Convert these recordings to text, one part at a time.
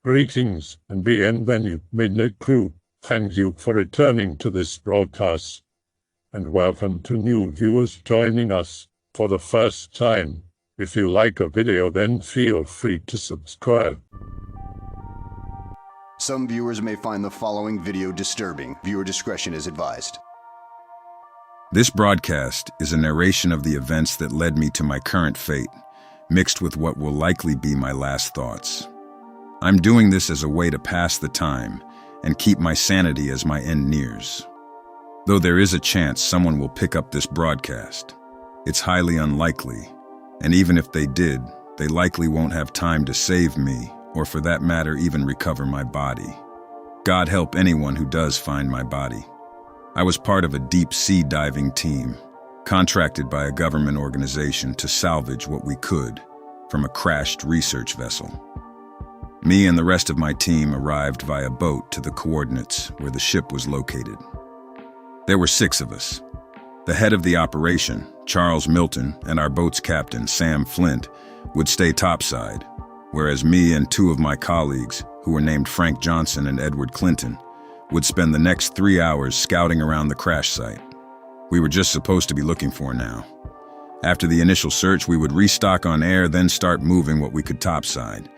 Greetings and bienvenue, Midnight Crew. Thank you for returning to this broadcast, and welcome to new viewers joining us for the first time. If you like a video, then feel free to subscribe. Some viewers may find the following video disturbing. Viewer discretion is advised. This broadcast is a narration of the events that led me to my current fate, mixed with what will likely be my last thoughts. I'm doing this as a way to pass the time and keep my sanity as my end nears. Though there is a chance someone will pick up this broadcast, it's highly unlikely, and even if they did, they likely won't have time to save me, or for that matter, even recover my body. God help anyone who does find my body. I was part of a deep-sea diving team, contracted by a government organization to salvage what we could from a crashed research vessel. Me and the rest of my team arrived via boat to the coordinates where the ship was located. There were 6 of us. The head of the operation, Charles Milton, and our boat's captain, Sam Flint, would stay topside, whereas me and 2 of my colleagues, who were named Frank Johnson and Edward Clinton, would spend the next 3 hours scouting around the crash site. We were just supposed to be looking for now. After the initial search, we would restock on air, then start moving what we could topside.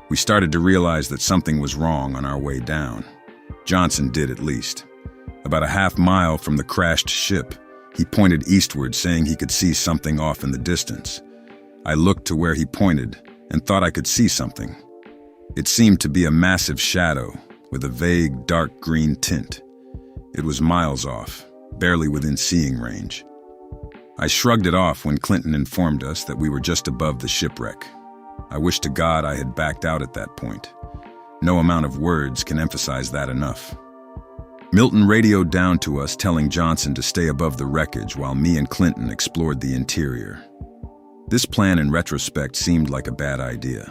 We started to realize that something was wrong on our way down. Johnson did, at least. About a half-mile from the crashed ship, he pointed eastward, saying he could see something off in the distance. I looked to where he pointed and thought I could see something. It seemed to be a massive shadow with a vague dark green tint. It was miles off, barely within seeing range. I shrugged it off when Clinton informed us that we were just above the shipwreck. I wish to God I had backed out at that point. No amount of words can emphasize that enough. Milton radioed down to us, telling Johnson to stay above the wreckage while me and Clinton explored the interior. This plan, in retrospect, seemed like a bad idea.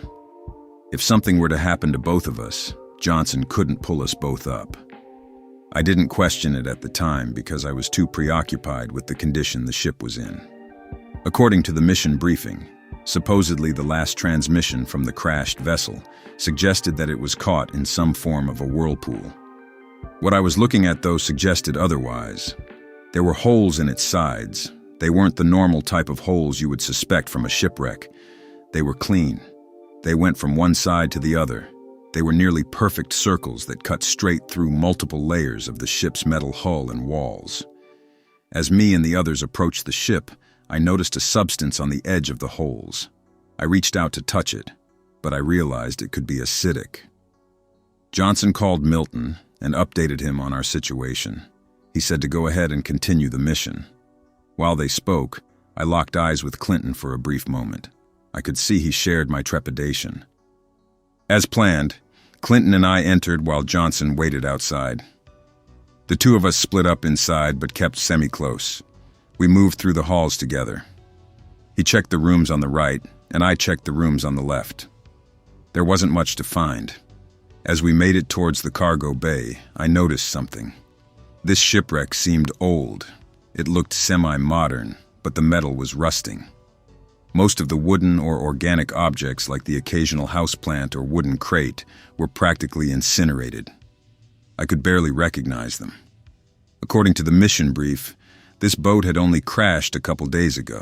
If something were to happen to both of us, Johnson couldn't pull us both up. I didn't question it at the time because I was too preoccupied with the condition the ship was in. According to the mission briefing, supposedly the last transmission from the crashed vessel suggested that it was caught in some form of a whirlpool. What I was looking at, though, suggested otherwise. There were holes in its sides. They weren't the normal type of holes you would suspect from a shipwreck. They were clean. They went from one side to the other. They were nearly perfect circles that cut straight through multiple layers of the ship's metal hull and walls. As me and the others approached the ship, I noticed a substance on the edge of the holes. I reached out to touch it, but I realized it could be acidic. Johnson called Milton and updated him on our situation. He said to go ahead and continue the mission. While they spoke, I locked eyes with Clinton for a brief moment. I could see he shared my trepidation. As planned, Clinton and I entered while Johnson waited outside. The 2 of us split up inside but kept semi-close. We moved through the halls together. He checked the rooms on the right, and I checked the rooms on the left. There wasn't much to find. As we made it towards the cargo bay, I noticed something. This shipwreck seemed old. It looked semi-modern, but the metal was rusting. Most of the wooden or organic objects, like the occasional houseplant or wooden crate, were practically incinerated. I could barely recognize them. According to the mission brief, this boat had only crashed a couple days ago.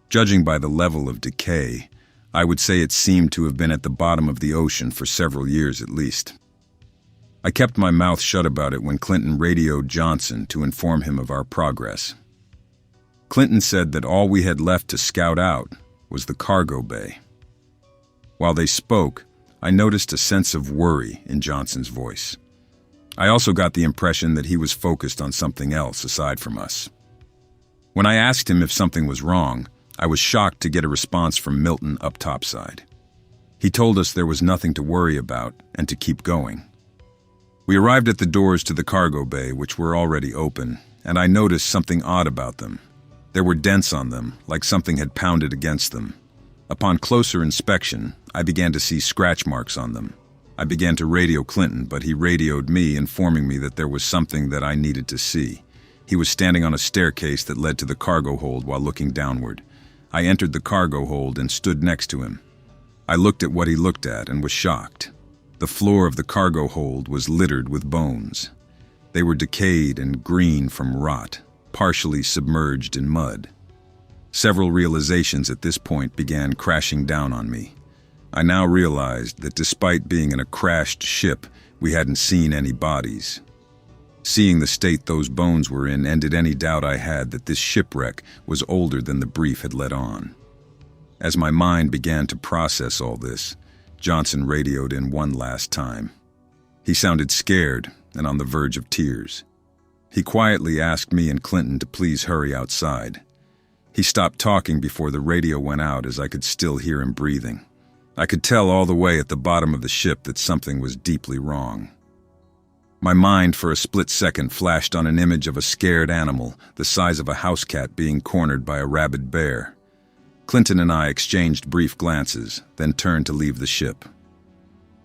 Judging by the level of decay, I would say it seemed to have been at the bottom of the ocean for several years at least. I kept my mouth shut about it when Clinton radioed Johnson to inform him of our progress. Clinton said that all we had left to scout out was the cargo bay. While they spoke, I noticed a sense of worry in Johnson's voice. I also got the impression that he was focused on something else aside from us. When I asked him if something was wrong, I was shocked to get a response from Milton up topside. He told us there was nothing to worry about and to keep going. We arrived at the doors to the cargo bay, which were already open, and I noticed something odd about them. There were dents on them, like something had pounded against them. Upon closer inspection, I began to see scratch marks on them. I began to radio Clinton, but he radioed me, informing me that there was something that I needed to see. He was standing on a staircase that led to the cargo hold while looking downward. I entered the cargo hold and stood next to him. I looked at what he looked at and was shocked. The floor of the cargo hold was littered with bones. They were decayed and green from rot, partially submerged in mud. Several realizations at this point began crashing down on me. I now realized that despite being in a crashed ship, we hadn't seen any bodies. Seeing the state those bones were in ended any doubt I had that this shipwreck was older than the brief had let on. As my mind began to process all this, Johnson radioed in one last time. He sounded scared and on the verge of tears. He quietly asked me and Clinton to please hurry outside. He stopped talking before the radio went out as I could still hear him breathing. I could tell all the way at the bottom of the ship that something was deeply wrong. My mind for a split second flashed on an image of a scared animal the size of a house cat being cornered by a rabid bear. Clinton and I exchanged brief glances, then turned to leave the ship.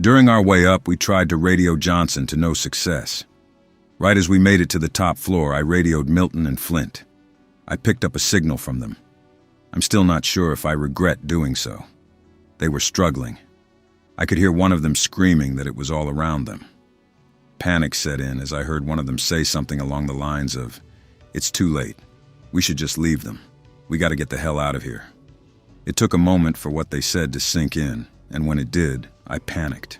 During our way up, we tried to radio Johnson to no success. Right as we made it to the top floor, I radioed Milton and Flint. I picked up a signal from them. I'm still not sure if I regret doing so. They were struggling. I could hear one of them screaming that it was all around them. Panic set in as I heard one of them say something along the lines of, "It's too late. We should just leave them. We got to get the hell out of here." It took a moment for what they said to sink in, and when it did, I panicked.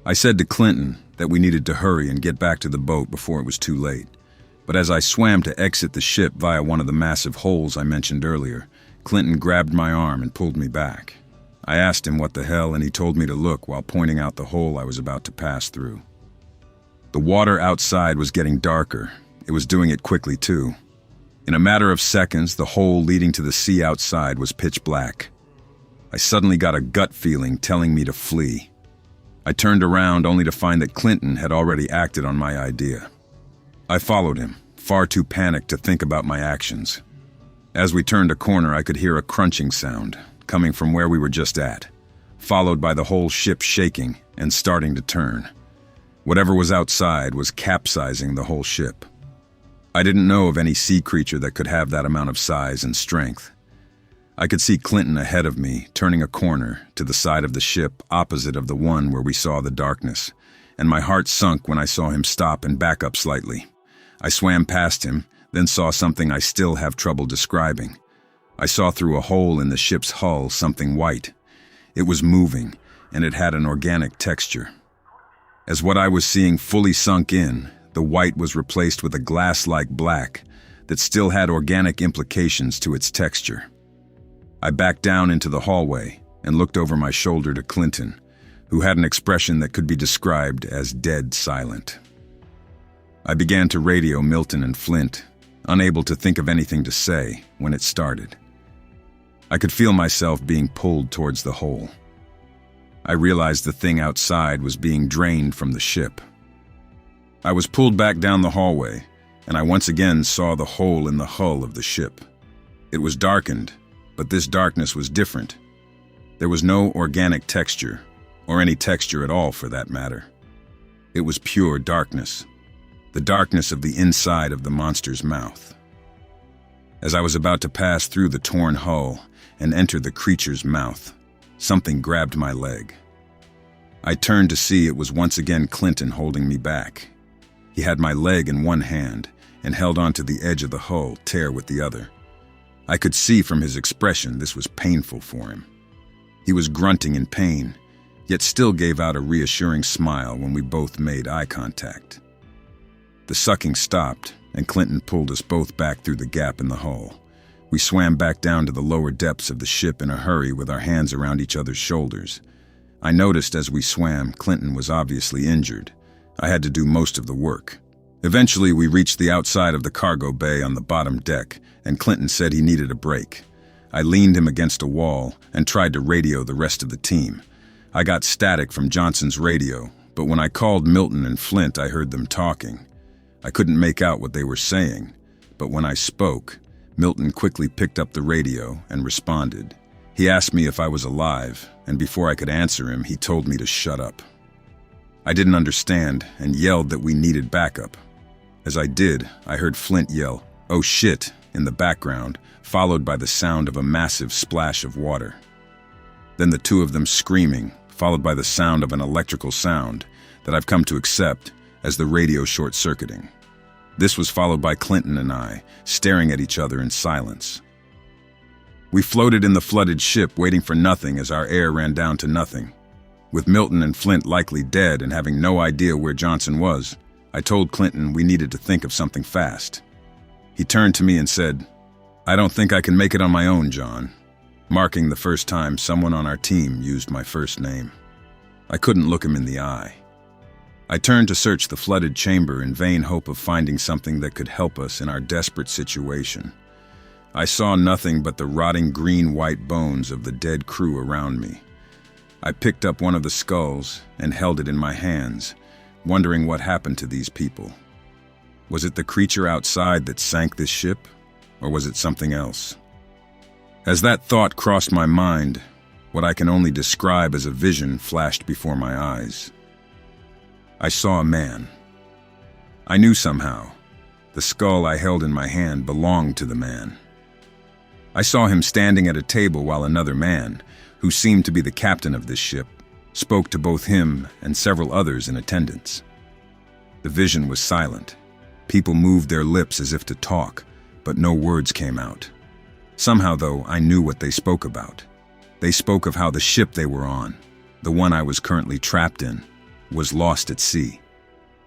I said to Clinton that we needed to hurry and get back to the boat before it was too late. But as I swam to exit the ship via one of the massive holes I mentioned earlier, Clinton grabbed my arm and pulled me back. I asked him what the hell, and he told me to look while pointing out the hole I was about to pass through. The water outside was getting darker. It was doing it quickly, too. In a matter of seconds, the hole leading to the sea outside was pitch black. I suddenly got a gut feeling telling me to flee. I turned around only to find that Clinton had already acted on my idea. I followed him, far too panicked to think about my actions. As we turned a corner, I could hear a crunching sound coming from where we were just at, followed by the whole ship shaking and starting to turn. Whatever was outside was capsizing the whole ship. I didn't know of any sea creature that could have that amount of size and strength. I could see Clinton ahead of me, turning a corner to the side of the ship opposite of the one where we saw the darkness, and my heart sunk when I saw him stop and back up slightly. I swam past him, then saw something I still have trouble describing. I saw through a hole in the ship's hull something white. It was moving, and it had an organic texture. As what I was seeing fully sunk in, the white was replaced with a glass-like black that still had organic implications to its texture. I backed down into the hallway and looked over my shoulder to Clinton, who had an expression that could be described as dead silent. I began to radio Milton and Flint, unable to think of anything to say when it started. I could feel myself being pulled towards the hole. I realized the thing outside was being drained from the ship. I was pulled back down the hallway, and I once again saw the hole in the hull of the ship. It was darkened, but this darkness was different. There was no organic texture, or any texture at all for that matter. It was pure darkness, the darkness of the inside of the monster's mouth. As I was about to pass through the torn hull and enter the creature's mouth, something grabbed my leg. I turned to see it was once again Clinton holding me back. He had my leg in one hand and held onto the edge of the hull, tear with the other. I could see from his expression this was painful for him. He was grunting in pain, yet still gave out a reassuring smile when we both made eye contact. The sucking stopped, and Clinton pulled us both back through the gap in the hull. We swam back down to the lower depths of the ship in a hurry with our hands around each other's shoulders. I noticed as we swam, Clinton was obviously injured. I had to do most of the work. Eventually, we reached the outside of the cargo bay on the bottom deck, and Clinton said he needed a break. I leaned him against a wall and tried to radio the rest of the team. I got static from Johnson's radio, but when I called Milton and Flint, I heard them talking. I couldn't make out what they were saying, but when I spoke, Milton quickly picked up the radio and responded. He asked me if I was alive, and before I could answer him, he told me to shut up. I didn't understand and yelled that we needed backup. As I did, I heard Flint yell, "Oh shit," in the background, followed by the sound of a massive splash of water. Then the two of them screaming, followed by the sound of an electrical sound that I've come to accept as the radio short-circuiting. This was followed by Clinton and I staring at each other in silence. We floated in the flooded ship, waiting for nothing as our air ran down to nothing. With Milton and Flint likely dead and having no idea where Johnson was, I told Clinton we needed to think of something fast. He turned to me and said, "I don't think I can make it on my own, John," marking the first time someone on our team used my first name. I couldn't look him in the eye. I turned to search the flooded chamber in vain hope of finding something that could help us in our desperate situation. I saw nothing but the rotting green-white bones of the dead crew around me. I picked up one of the skulls and held it in my hands, wondering what happened to these people. Was it the creature outside that sank this ship, or was it something else? As that thought crossed my mind, what I can only describe as a vision flashed before my eyes. I saw a man. I knew somehow the skull I held in my hand belonged to the man. I saw him standing at a table while another man, who seemed to be the captain of this ship, spoke to both him and several others in attendance. The vision was silent. People moved their lips as if to talk, but no words came out. Somehow, though, I knew what they spoke about. They spoke of how the ship they were on, the one I was currently trapped in, was lost at sea.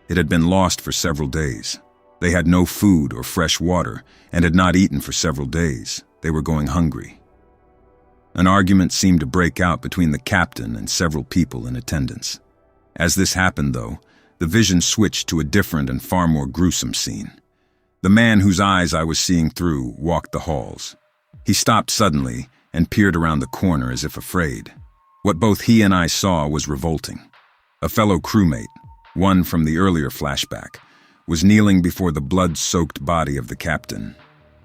It had been lost for several days. They had no food or fresh water and had not eaten for several days. They were going hungry. An argument seemed to break out between the captain and several people in attendance. As this happened, though, the vision switched to a different and far more gruesome scene. The man whose eyes I was seeing through walked the halls. He stopped suddenly and peered around the corner as if afraid. What both he and I saw was revolting. A fellow crewmate, one from the earlier flashback, was kneeling before the blood-soaked body of the captain.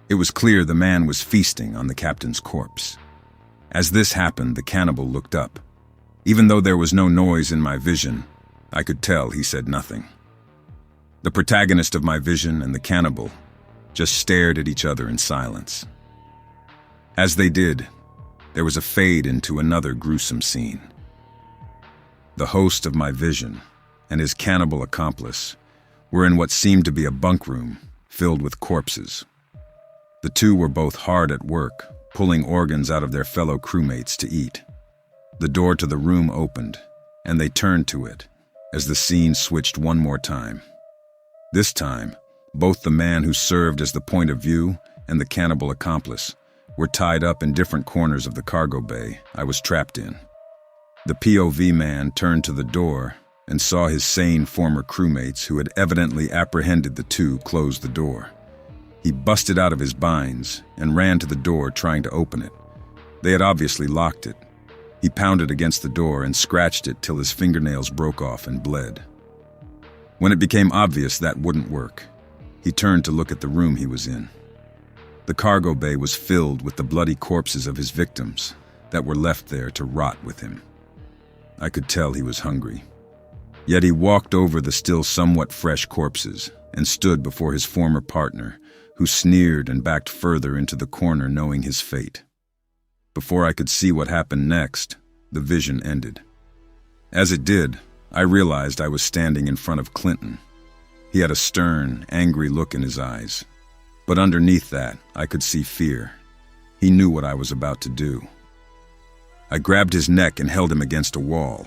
It was clear the man was feasting on the captain's corpse. As this happened, the cannibal looked up. Even though there was no noise in my vision, I could tell he said nothing. The protagonist of my vision and the cannibal just stared at each other in silence. As they did, there was a fade into another gruesome scene. The host of my vision and his cannibal accomplice were in what seemed to be a bunk room filled with corpses. The two were both hard at work, pulling organs out of their fellow crewmates to eat. The door to the room opened, and they turned to it as the scene switched one more time. This time, both the man who served as the point of view and the cannibal accomplice were tied up in different corners of the cargo bay I was trapped in. The POV man turned to the door and saw his sane former crewmates who had evidently apprehended the two close the door. He busted out of his binds and ran to the door trying to open it. They had obviously locked it. He pounded against the door and scratched it till his fingernails broke off and bled. When it became obvious that wouldn't work, he turned to look at the room he was in. The cargo bay was filled with the bloody corpses of his victims that were left there to rot with him. I could tell he was hungry. Yet he walked over the still somewhat fresh corpses and stood before his former partner, who sneered and backed further into the corner knowing his fate. Before I could see what happened next, the vision ended. As it did, I realized I was standing in front of Clinton. He had a stern, angry look in his eyes. But underneath that, I could see fear. He knew what I was about to do. I grabbed his neck and held him against a wall.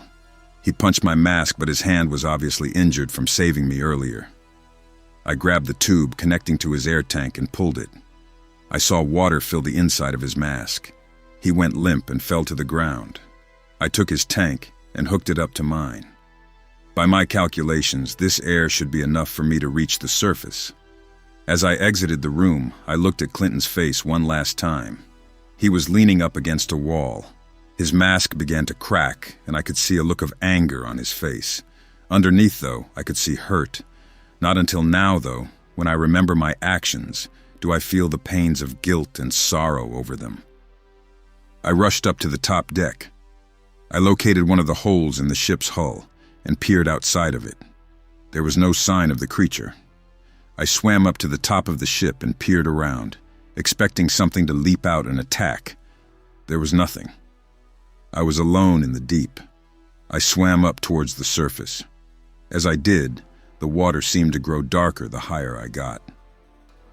He punched my mask, but his hand was obviously injured from saving me earlier. I grabbed the tube connecting to his air tank and pulled it. I saw water fill the inside of his mask. He went limp and fell to the ground. I took his tank and hooked it up to mine. By my calculations, this air should be enough for me to reach the surface. As I exited the room, I looked at Clinton's face one last time. He was leaning up against a wall. His mask began to crack, and I could see a look of anger on his face. Underneath, though, I could see hurt. Not until now, though, when I remember my actions, do I feel the pains of guilt and sorrow over them. I rushed up to the top deck. I located one of the holes in the ship's hull and peered outside of it. There was no sign of the creature. I swam up to the top of the ship and peered around, expecting something to leap out and attack. There was nothing. I was alone in the deep. I swam up towards the surface. As I did, the water seemed to grow darker the higher I got.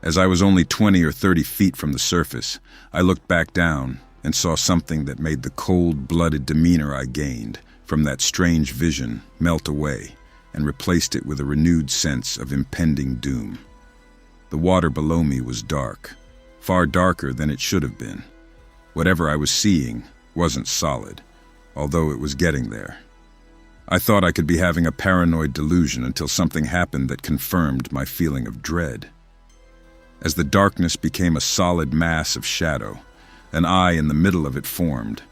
As I was only 20 or 30 feet from the surface, I looked back down and saw something that made the cold-blooded demeanor I gained from that strange vision melt away and replaced it with a renewed sense of impending doom. The water below me was dark, far darker than it should have been. Whatever I was seeing wasn't solid, although it was getting there. I thought I could be having a paranoid delusion until something happened that confirmed my feeling of dread. As the darkness became a solid mass of shadow, an eye in the middle of it formed.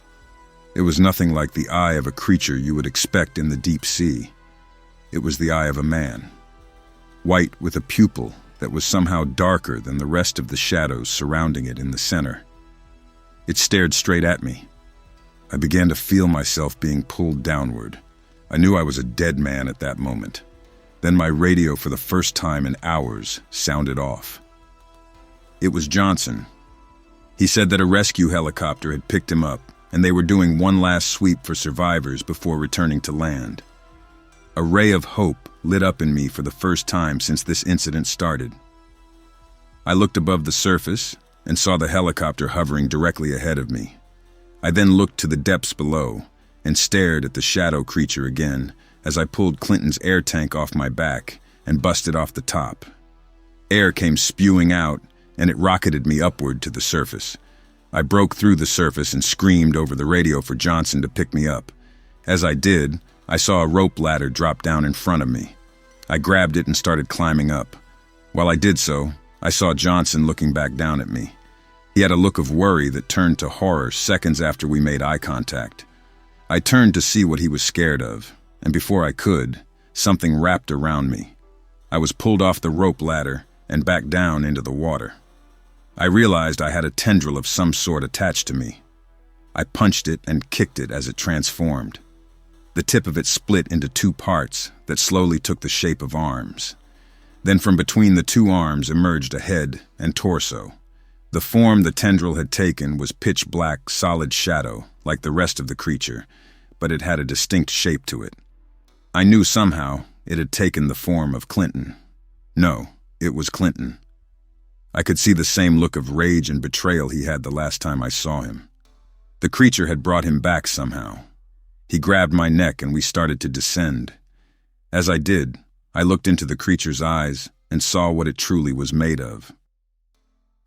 It was nothing like the eye of a creature you would expect in the deep sea. It was the eye of a man, white with a pupil that was somehow darker than the rest of the shadows surrounding it in the center. It stared straight at me. I began to feel myself being pulled downward. I knew I was a dead man at that moment. Then my radio, for the first time in hours, sounded off. It was Johnson. He said that a rescue helicopter had picked him up, and they were doing one last sweep for survivors before returning to land. A ray of hope lit up in me for the first time since this incident started. I looked above the surface and saw the helicopter hovering directly ahead of me. I then looked to the depths below and stared at the shadow creature again as I pulled Clinton's air tank off my back and busted off the top. Air came spewing out, and it rocketed me upward to the surface. I broke through the surface and screamed over the radio for Johnson to pick me up. As I did, I saw a rope ladder drop down in front of me. I grabbed it and started climbing up. While I did so, I saw Johnson looking back down at me. He had a look of worry that turned to horror seconds after we made eye contact. I turned to see what he was scared of, and before I could, something wrapped around me. I was pulled off the rope ladder and back down into the water. I realized I had a tendril of some sort attached to me. I punched it and kicked it as it transformed. The tip of it split into two parts that slowly took the shape of arms. Then from between the two arms emerged a head and torso. The form the tendril had taken was pitch black, solid shadow, like the rest of the creature, but it had a distinct shape to it. I knew somehow it had taken the form of Clinton. No, it was Clinton. I could see the same look of rage and betrayal he had the last time I saw him. The creature had brought him back somehow. He grabbed my neck and we started to descend. As I did, I looked into the creature's eyes and saw what it truly was made of.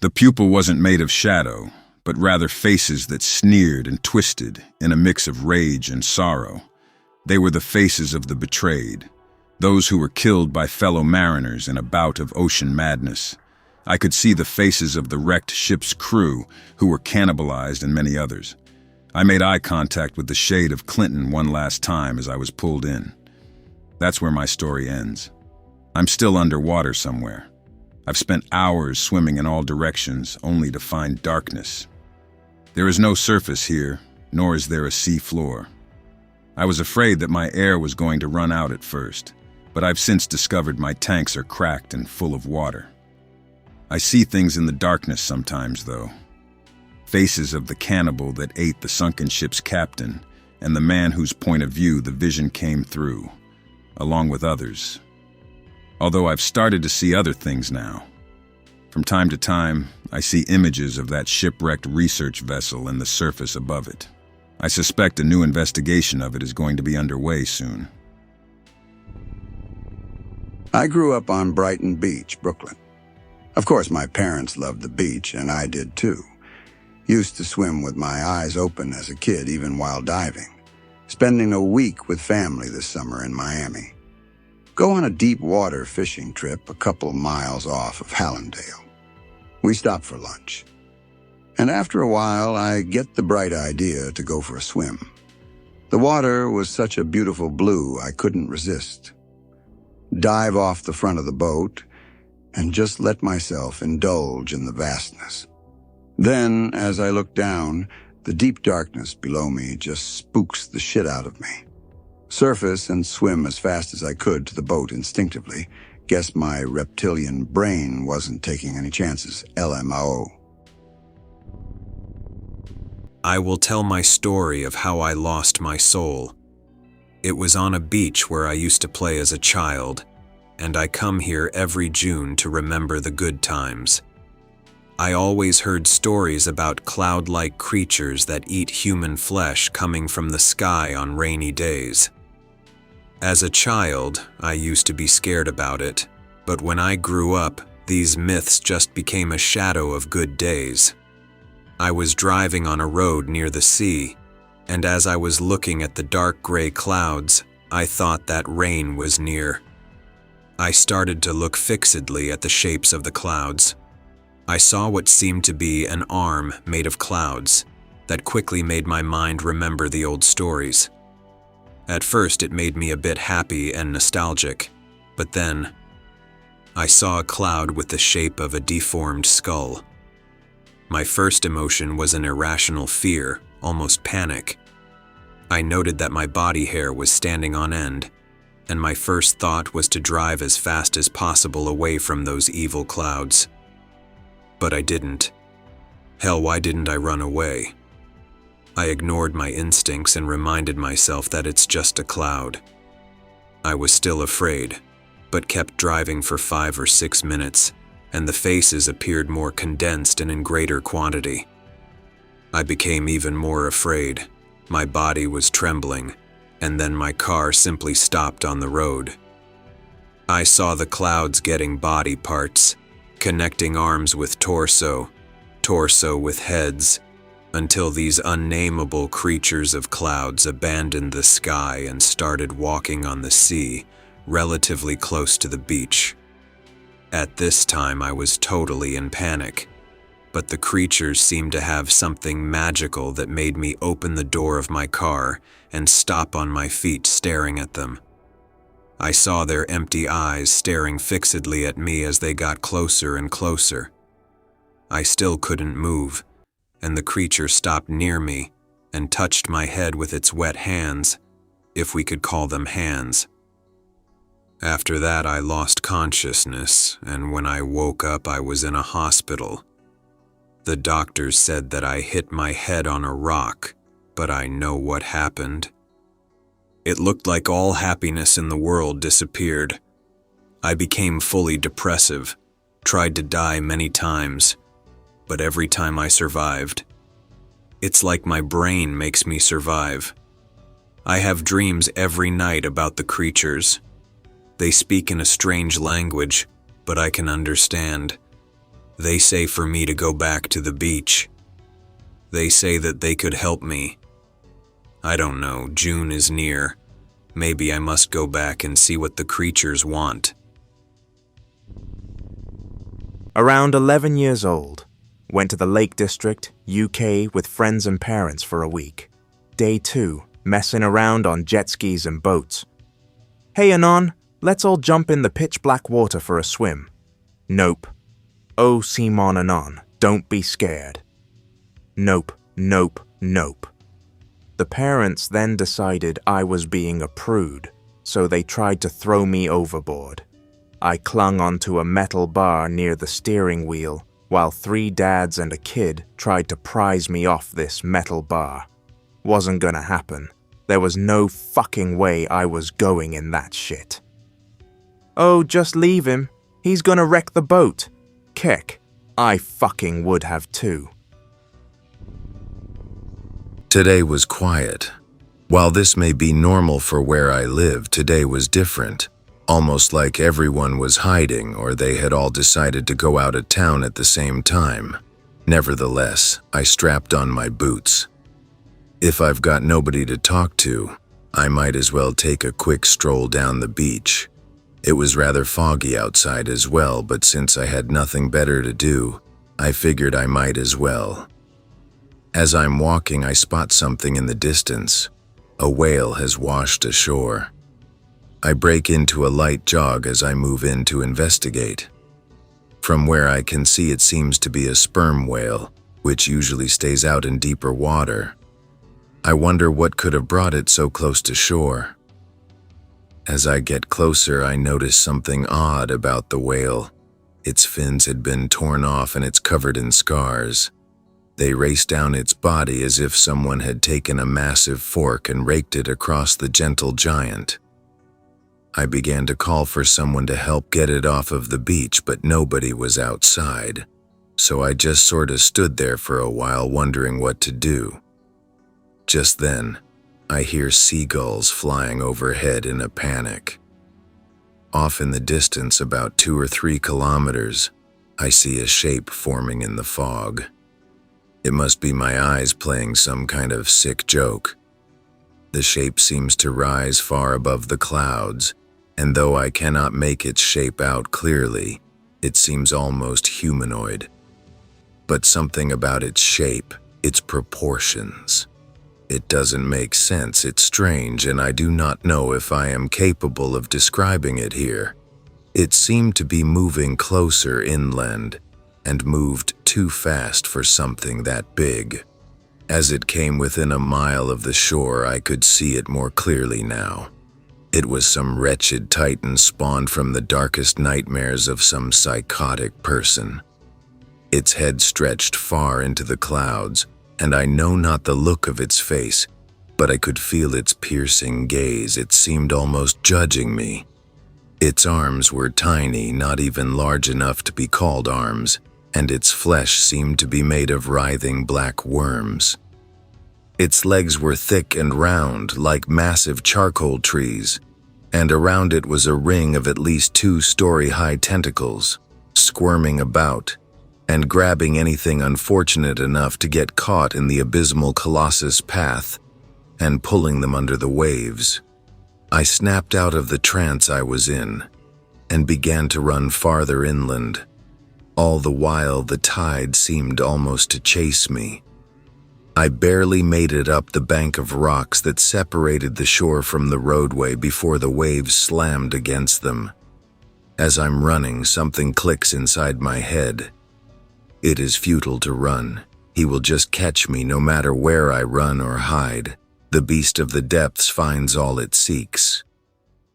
The pupil wasn't made of shadow, but rather faces that sneered and twisted in a mix of rage and sorrow. They were the faces of the betrayed, those who were killed by fellow mariners in a bout of ocean madness. I could see the faces of the wrecked ship's crew who were cannibalized and many others. I made eye contact with the shade of Clinton one last time as I was pulled in. That's where my story ends. I'm still underwater somewhere. I've spent hours swimming in all directions only to find darkness. There is no surface here, nor is there a sea floor. I was afraid that my air was going to run out at first, but I've since discovered my tanks are cracked and full of water. I see things in the darkness sometimes, though. Faces of the cannibal that ate the sunken ship's captain and the man whose point of view the vision came through, along with others. Although I've started to see other things now. From time to time, I see images of that shipwrecked research vessel and the surface above it. I suspect a new investigation of it is going to be underway soon. I grew up on Brighton Beach, Brooklyn. Of course, my parents loved the beach, and I did too. Used to swim with my eyes open as a kid, even while diving. Spending a week with family this summer in Miami. Go on a deep water fishing trip a couple of miles off of Hallandale. We stop for lunch. And after a while, I get the bright idea to go for a swim. The water was such a beautiful blue, I couldn't resist. Dive off the front of the boat and just let myself indulge in the vastness. Then, as I look down, the deep darkness below me just spooks the shit out of me. Surface and swim as fast as I could to the boat instinctively. Guess my reptilian brain wasn't taking any chances. LMAO. I will tell my story of how I lost my soul. It was on a beach where I used to play as a child, and I come here every June to remember the good times. I always heard stories about cloud-like creatures that eat human flesh coming from the sky on rainy days. As a child, I used to be scared about it, but when I grew up, these myths just became a shadow of good days. I was driving on a road near the sea, and as I was looking at the dark gray clouds, I thought that rain was near. I started to look fixedly at the shapes of the clouds. I saw what seemed to be an arm made of clouds that quickly made my mind remember the old stories. At first, it made me a bit happy and nostalgic, but then I saw a cloud with the shape of a deformed skull. My first emotion was an irrational fear, almost panic. I noted that my body hair was standing on end, and my first thought was to drive as fast as possible away from those evil clouds. But I didn't. Hell, why didn't I run away? I ignored my instincts and reminded myself that it's just a cloud. I was still afraid, but kept driving for 5 or 6 minutes, and the faces appeared more condensed and in greater quantity. I became even more afraid. My body was trembling, and then my car simply stopped on the road. I saw the clouds getting body parts, connecting arms with torso, torso with heads, until these unnameable creatures of clouds abandoned the sky and started walking on the sea, relatively close to the beach. At this time, I was totally in panic, but the creatures seemed to have something magical that made me open the door of my car and stop on my feet staring at them. I saw their empty eyes staring fixedly at me as they got closer and closer. I still couldn't move, and the creature stopped near me and touched my head with its wet hands, if we could call them hands. After that, I lost consciousness, and when I woke up, I was in a hospital. The doctors said that I hit my head on a rock, but I know what happened. It looked like all happiness in the world disappeared. I became fully depressive, tried to die many times, but every time I survived. It's like my brain makes me survive. I have dreams every night about the creatures. They speak in a strange language, but I can understand. They say for me to go back to the beach. They say that they could help me. I don't know, June is near. Maybe I must go back and see what the creatures want. Around 11 years old. Went to the Lake District, UK with friends and parents for a week. Day 2, messing around on jet skis and boats. Hey Anon, let's all jump in the pitch black water for a swim. Nope. Oh, Simon Anon, don't be scared. Nope, nope, nope. The parents then decided I was being a prude, so they tried to throw me overboard. I clung onto a metal bar near the steering wheel, while 3 dads and a kid tried to prise me off this metal bar. Wasn't gonna happen. There was no fucking way I was going in that shit. Oh, just leave him. He's gonna wreck the boat. Keck, I fucking would have too. Today was quiet. While this may be normal for where I live, today was different. Almost like everyone was hiding or they had all decided to go out of town at the same time. Nevertheless, I strapped on my boots. If I've got nobody to talk to, I might as well take a quick stroll down the beach. It was rather foggy outside as well, but since I had nothing better to do, I figured I might as well. As I'm walking, I spot something in the distance. A whale has washed ashore. I break into a light jog as I move in to investigate. From where I can see, it seems to be a sperm whale, which usually stays out in deeper water. I wonder what could have brought it so close to shore. As I get closer, I notice something odd about the whale. Its fins had been torn off and it's covered in scars. They raced down its body as if someone had taken a massive fork and raked it across the gentle giant. I began to call for someone to help get it off of the beach, but nobody was outside, so I just sort of stood there for a while wondering what to do. Just then, I hear seagulls flying overhead in a panic. Off in the distance, about 2 or 3 kilometers, I see a shape forming in the fog. It must be my eyes playing some kind of sick joke. The shape seems to rise far above the clouds, and though I cannot make its shape out clearly, it seems almost humanoid. But something about its shape, its proportions. It doesn't make sense, it's strange, and I do not know if I am capable of describing it here. It seemed to be moving closer inland, and moved too fast for something that big. As it came within a mile of the shore, I could see it more clearly now. It was some wretched titan spawned from the darkest nightmares of some psychotic person. Its head stretched far into the clouds, and I know not the look of its face, but I could feel its piercing gaze. It seemed almost judging me. Its arms were tiny, not even large enough to be called arms, and its flesh seemed to be made of writhing black worms. Its legs were thick and round, like massive charcoal trees, and around it was a ring of at least 2-story-high tentacles, squirming about, and grabbing anything unfortunate enough to get caught in the abysmal colossus' path, and pulling them under the waves. I snapped out of the trance I was in, and began to run farther inland. All the while the tide seemed almost to chase me. I barely made it up the bank of rocks that separated the shore from the roadway before the waves slammed against them. As I'm running, something clicks inside my head. It is futile to run. He will just catch me no matter where I run or hide. The beast of the depths finds all it seeks.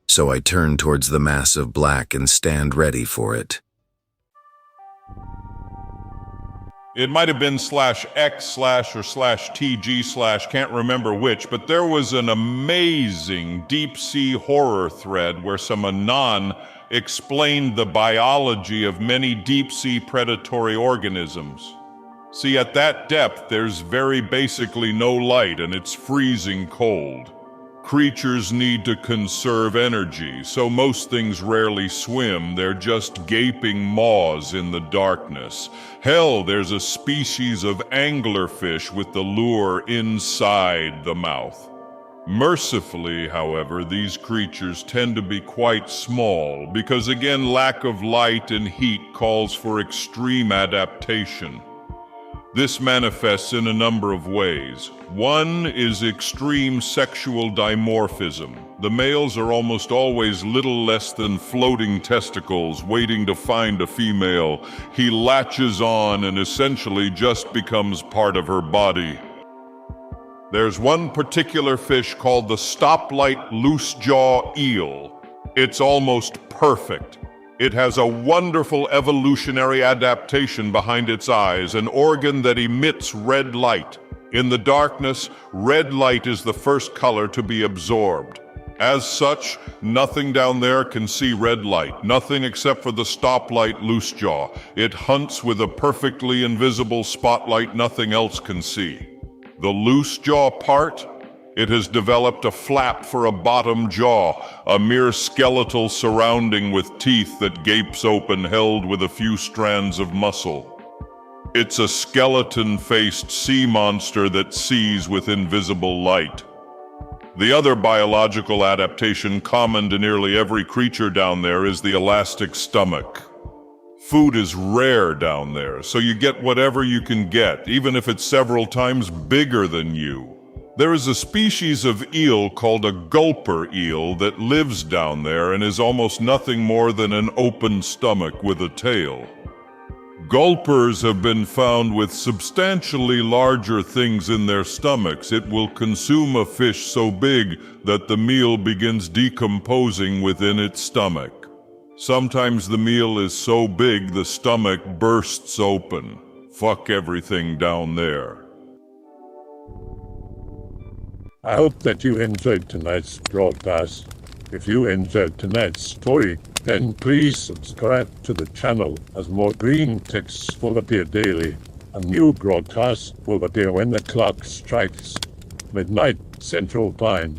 So I turn towards the mass of black and stand ready for it. It might have been /X/or/TG/ can't remember which, but there was an amazing deep-sea horror thread where some anon explained the biology of many deep-sea predatory organisms. See, at that depth, there's very basically no light and it's freezing cold. Creatures need to conserve energy, so most things rarely swim. They're just gaping maws in the darkness. Hell, there's a species of anglerfish with the lure inside the mouth. Mercifully, however, these creatures tend to be quite small because, again, lack of light and heat calls for extreme adaptation. This manifests in a number of ways. One is extreme sexual dimorphism. The males are almost always little less than floating testicles waiting to find a female. He latches on and essentially just becomes part of her body. There's one particular fish called the stoplight loosejaw eel. It's almost perfect. It has a wonderful evolutionary adaptation behind its eyes, an organ that emits red light. In the darkness, red light is the first color to be absorbed. As such, nothing down there can see red light, nothing except for the stoplight loosejaw. It hunts with a perfectly invisible spotlight nothing else can see. The loosejaw part? It has developed a flap for a bottom jaw, a mere skeletal surrounding with teeth that gapes open, held with a few strands of muscle. It's a skeleton-faced sea monster that sees with invisible light. The other biological adaptation common to nearly every creature down there is the elastic stomach. Food is rare down there, so you get whatever you can get, even if it's several times bigger than you. There is a species of eel called a gulper eel that lives down there and is almost nothing more than an open stomach with a tail. Gulpers have been found with substantially larger things in their stomachs. It will consume a fish so big that the meal begins decomposing within its stomach. Sometimes the meal is so big the stomach bursts open. fuck everything down there. I hope that you enjoyed tonight's broadcast. If you enjoyed tonight's story, then please subscribe to the channel as more Greentext will appear daily. A new broadcast will appear when the clock strikes midnight Central Time.